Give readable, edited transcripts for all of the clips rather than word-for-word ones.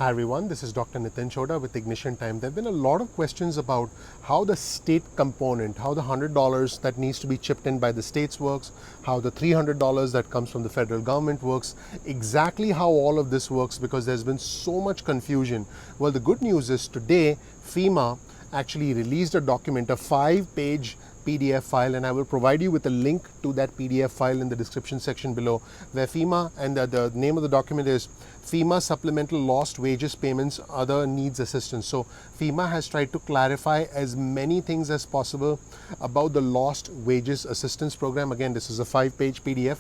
Hi everyone, this is Dr. Nitin Chhoda with Ignition Time. There have been a lot of questions about how the state component, how the $100 that needs to be chipped in by the states works, how the $300 that comes from the federal government works, exactly how all of this works, because there's been so much confusion. Well, the good news is today FEMA actually released a document, a 5-page PDF file, and I will provide you with a link to that PDF file in the description section below, where FEMA, and the name of the document is FEMA Supplemental Lost Wages Payments Other Needs Assistance. So FEMA has tried to clarify as many things as possible about the Lost Wages Assistance Program. Again, this is a 5-page PDF.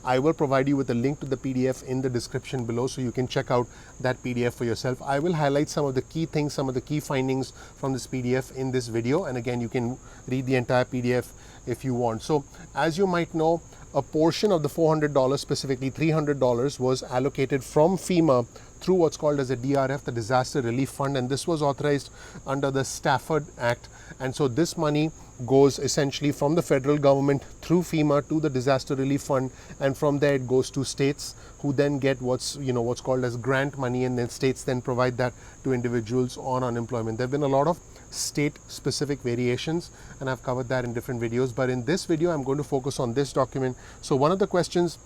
I will provide you with a link to the PDF in the description below, so you can check out that PDF for yourself. I will highlight some of the key things, some of the key findings from this PDF in this video, and again you can read the entire PDF if you want. So as you might know, a portion of the $400, specifically $300, was allocated from FEMA through what's called as a DRF, the Disaster Relief Fund, and this was authorized under the Stafford Act. And so this money goes essentially from the federal government through FEMA to the Disaster Relief Fund, and from there it goes to states, who then get what's called as grant money, and then states then provide that to individuals on unemployment. There have been a lot of state specific variations, and I've covered that in different videos, but in this video I'm going to focus on this document. So one of the questions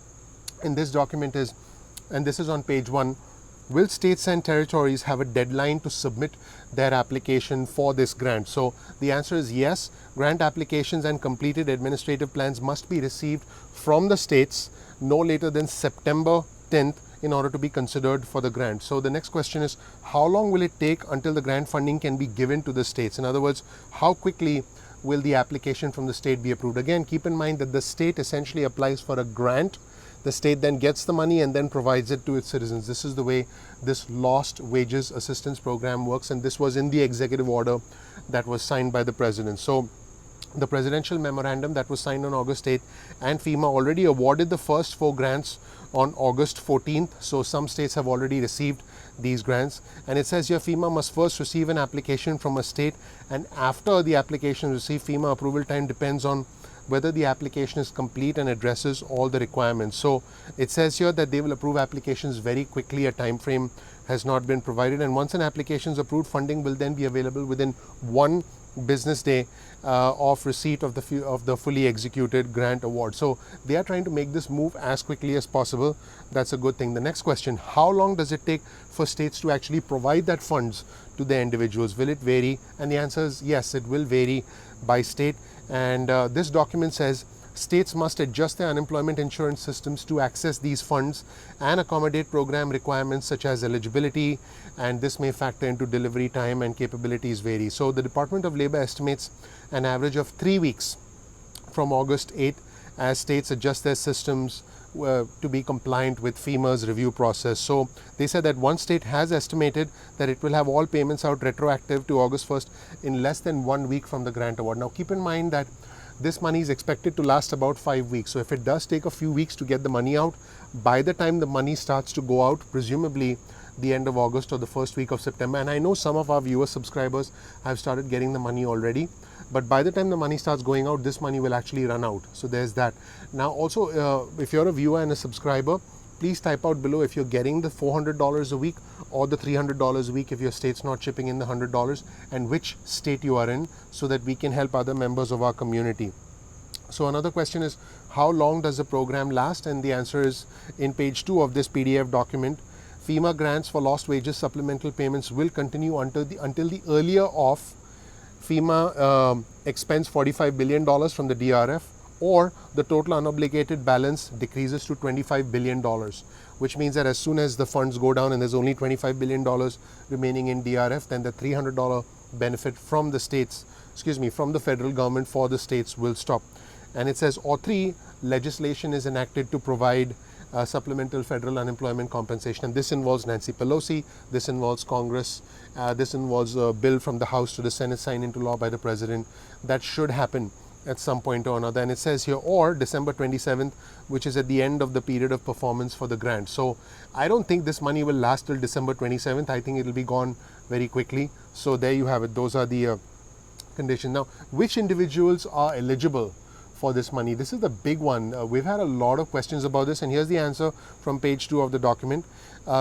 in this document is, and this is on page 1, will states and territories have a deadline to submit their application for this grant? So the answer is yes. Grant applications and completed administrative plans must be received from the states no later than September 10th in order to be considered for the grant. So the next question is, how long will it take until the grant funding can be given to the states? In other words, how quickly will the application from the state be approved? Again, keep in mind that the state essentially applies for a grant. The state then gets the money and then provides it to its citizens. This is the way this Lost Wages Assistance Program works, and this was in the executive order that was signed by the president. So the presidential memorandum that was signed on August 8th, and FEMA already awarded the first 4 grants on August 14th. So some states have already received these grants, and it says here FEMA must first receive an application from a state, and after the application is received, FEMA approval time depends on whether the application is complete and addresses all the requirements. So it says here that they will approve applications very quickly. A time frame has not been provided, and once an application is approved, funding will then be available within 1 business day of receipt of the fully executed grant award. So they are trying to make this move as quickly as possible. That's a good thing. The next question, how long does it take for states to actually provide that funds to the individuals? Will it vary? And the answer is yes, it will vary by state. And this document says states must adjust their unemployment insurance systems to access these funds and accommodate program requirements such as eligibility, and this may factor into delivery time, and capabilities vary. So the Department of Labor estimates an average of 3 weeks from August 8th as states adjust their systems to be compliant with FEMA's review process. So they said that one state has estimated that it will have all payments out retroactive to August 1st in less than 1 week from the grant award. Now keep in mind that this money is expected to last about 5 weeks. So if it does take a few weeks to get the money out, by the time the money starts to go out, presumably the end of August or the first week of September, and I know some of our viewer subscribers have started getting the money already, but by the time the money starts going out, this money will actually run out. So there's that. Now also, if you're a viewer and a subscriber, please type out below if you're getting the $400 a week or the $300 a week if your state's not chipping in the $100, and which state you are in, so that we can help other members of our community. So another question is, how long does the program last? And the answer is in page 2 of this PDF document. FEMA grants for lost wages supplemental payments will continue until the earlier of FEMA expends $45 billion from the DRF, or the total unobligated balance decreases to $25 billion, which means that as soon as the funds go down and there's only $25 billion remaining in DRF, then the $300 benefit from the states, from the federal government for the states will stop. And it says, or 3, legislation is enacted to provide supplemental federal unemployment compensation. And this involves Nancy Pelosi, this involves Congress, this involves a bill from the House to the Senate signed into law by the President. That should happen at some point or another. And it says here, or December 27th, which is at the end of the period of performance for the grant. So I don't think this money will last till December 27th. I think it will be gone very quickly. So there you have it. Those are the conditions. Now, which individuals are eligible for this money. This is the big one. We've had a lot of questions about this, and here's the answer from page 2 of the document.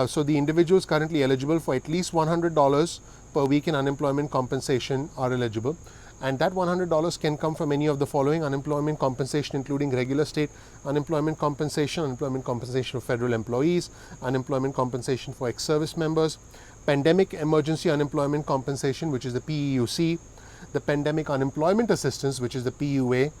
So the individuals currently eligible for at least $100 per week in unemployment compensation are eligible. And that $100 can come from any of the following: unemployment compensation, including regular state unemployment compensation for federal employees, unemployment compensation for ex-service members, pandemic emergency unemployment compensation, which is the PEUC, the pandemic unemployment assistance, which is the PUA,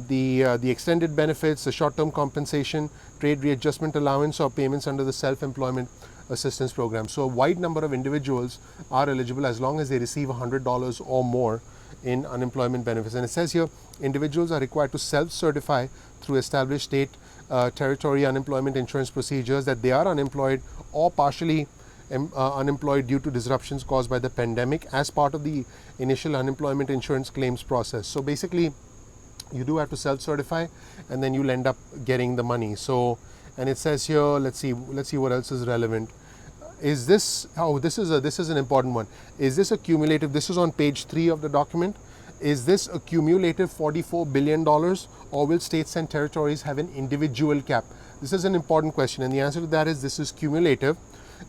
the extended benefits, the short-term compensation, trade readjustment allowance, or payments under the self-employment assistance program. So a wide number of individuals are eligible as long as they receive $100 or more in unemployment benefits. And it says here, individuals are required to self-certify through established state, territory unemployment insurance procedures that they are unemployed or partially unemployed due to disruptions caused by the pandemic as part of the initial unemployment insurance claims process. So basically, you do have to self-certify, and then you'll end up getting the money. So, and it says here, let's see what else is relevant. Is this, this is an important one. Is this a cumulative? This is on page 3 of the document. Is this a cumulative $44 billion, or will states and territories have an individual cap? This is an important question, and the answer to that is this is cumulative,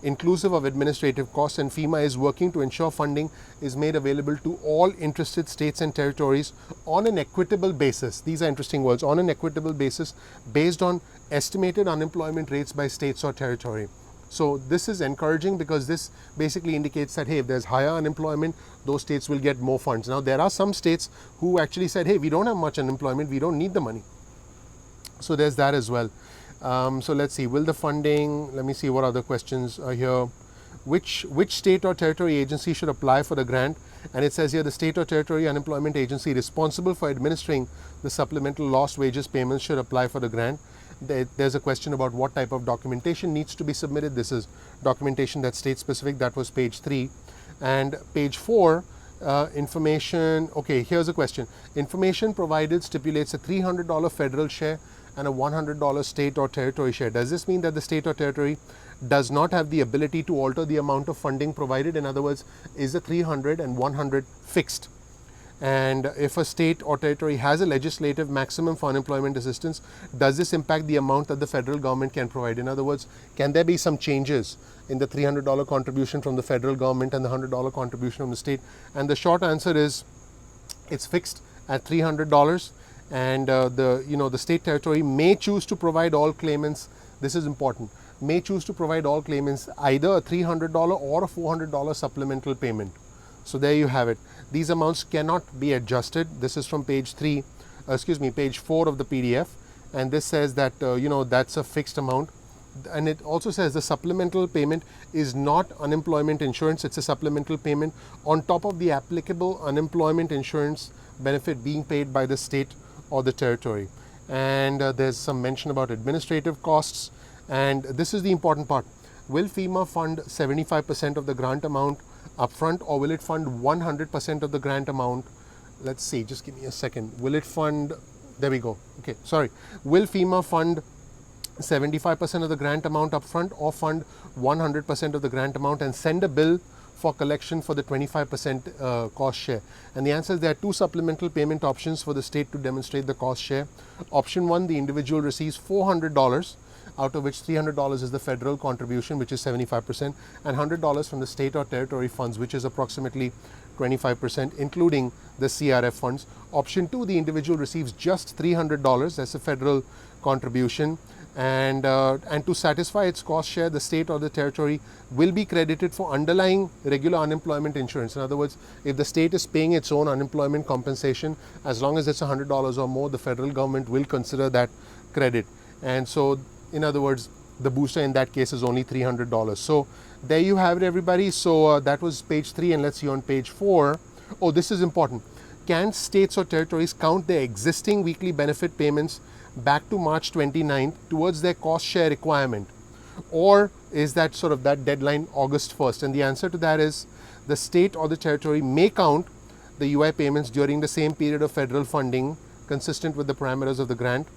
inclusive of administrative costs, and FEMA is working to ensure funding is made available to all interested states and territories on an equitable basis. These are interesting words, on an equitable basis, based on estimated unemployment rates by states or territory. So this is encouraging because this basically indicates that, hey, if there's higher unemployment, those states will get more funds. Now, there are some states who actually said, hey, we don't have much unemployment, we don't need the money. So there's that as well. So let's see, will the funding, let me see what other questions are here. Which state or territory agency should apply for the grant? And it says here, the state or territory unemployment agency responsible for administering the supplemental lost wages payments should apply for the grant. There's a question about what type of documentation needs to be submitted. This is documentation that's state specific. That was page 3. And page 4, information. Okay, here's a question. Information provided stipulates a $300 federal share and a $100 state or territory share. Does this mean that the state or territory does not have the ability to alter the amount of funding provided? In other words, is the 300 and 100 fixed? And if a state or territory has a legislative maximum for unemployment assistance, does this impact the amount that the federal government can provide? In other words, can there be some changes in the $300 contribution from the federal government and the $100 contribution from the state? And the short answer is it's fixed at $300, and the state territory may choose to provide all claimants. This is important. May choose to provide all claimants either a $300 or a $400 supplemental payment. So there you have it. These amounts cannot be adjusted. This is from page 4 of the PDF, and this says that that's a fixed amount. And it also says the supplemental payment is not unemployment insurance. It's a supplemental payment on top of the applicable unemployment insurance benefit being paid by the state or the territory. And there's some mention about administrative costs, and this is the important part. Will FEMA fund 75% of the grant amount upfront, or will it fund 100% of the grant amount? Let's see, just give me a second. Will it fund, there we go. Okay, sorry. Will FEMA fund 75% of the grant amount upfront, or fund 100% of the grant amount and send a bill for collection for the 25% cost share? And the answer is there are 2 supplemental payment options for the state to demonstrate the cost share. Option 1, the individual receives $400, out of which $300 is the federal contribution, which is 75%, and $100 from the state or territory funds, which is approximately 25%, including the CRF funds. Option 2, the individual receives just $300, that's the federal contribution, and to satisfy its cost share, the state or the territory will be credited for underlying regular unemployment insurance. In other words, if the state is paying its own unemployment compensation, as long as it's $100 or more, the federal government will consider that credit. And so, in other words, the booster in that case is only $300. So there you have it, everybody. So that was page 3, and let's see on page 4. Oh, this is important. Can states or territories count their existing weekly benefit payments back to March 29th towards their cost share requirement? Or is that sort of that deadline August 1st? And the answer to that is the state or the territory may count the UI payments during the same period of federal funding consistent with the parameters of the grant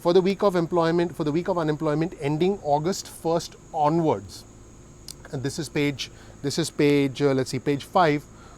for the week of unemployment ending August 1st onwards. And this is page 5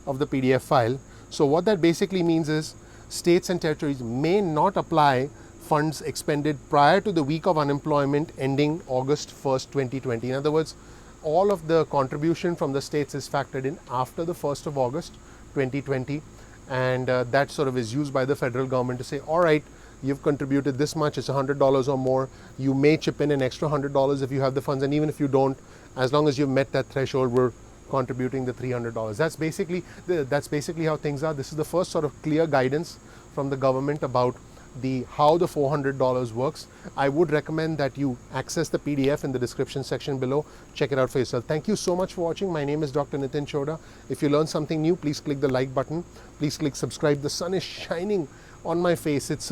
of the PDF file. So what that basically means is states and territories may not apply funds expended prior to the week of unemployment ending August 1st, 2020. In other words, all of the contribution from the states is factored in after the 1st of August 2020, and that sort of is used by the federal government to say, all right, you've contributed this much, it's $100 or more, you may chip in an extra $100 if you have the funds, and even if you don't, as long as you've met that threshold, we're contributing the $300. That's basically how things are. This is the first sort of clear guidance from the government about how the $400 works. I would recommend that you access the PDF in the description section below. Check it out for yourself. Thank you so much for watching. My name is Dr. Nitin Chhoda. If you learned something new, please click the like button. Please click subscribe. The sun is shining on my face. It's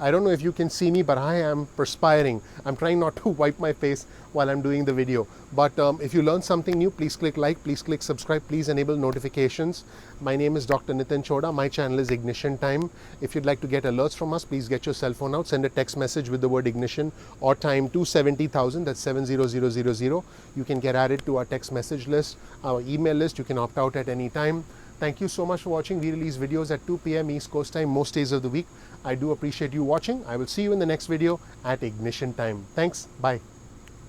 I don't know if you can see me, but I am perspiring. I'm trying not to wipe my face while I'm doing the video. But if you learned something new, please click like, please click subscribe, please enable notifications. My name is Dr. Nitin Chhoda. My channel is Ignition Time. If you'd like to get alerts from us, please get your cell phone out, send a text message with the word ignition or time to 70,000, that's 70000. You can get added to our text message list, our email list. You can opt out at any time. Thank you so much for watching. We release videos at 2 p.m. East Coast time most days of the week. I do appreciate you watching. I will see you in the next video at Ignition Time. Thanks. Bye.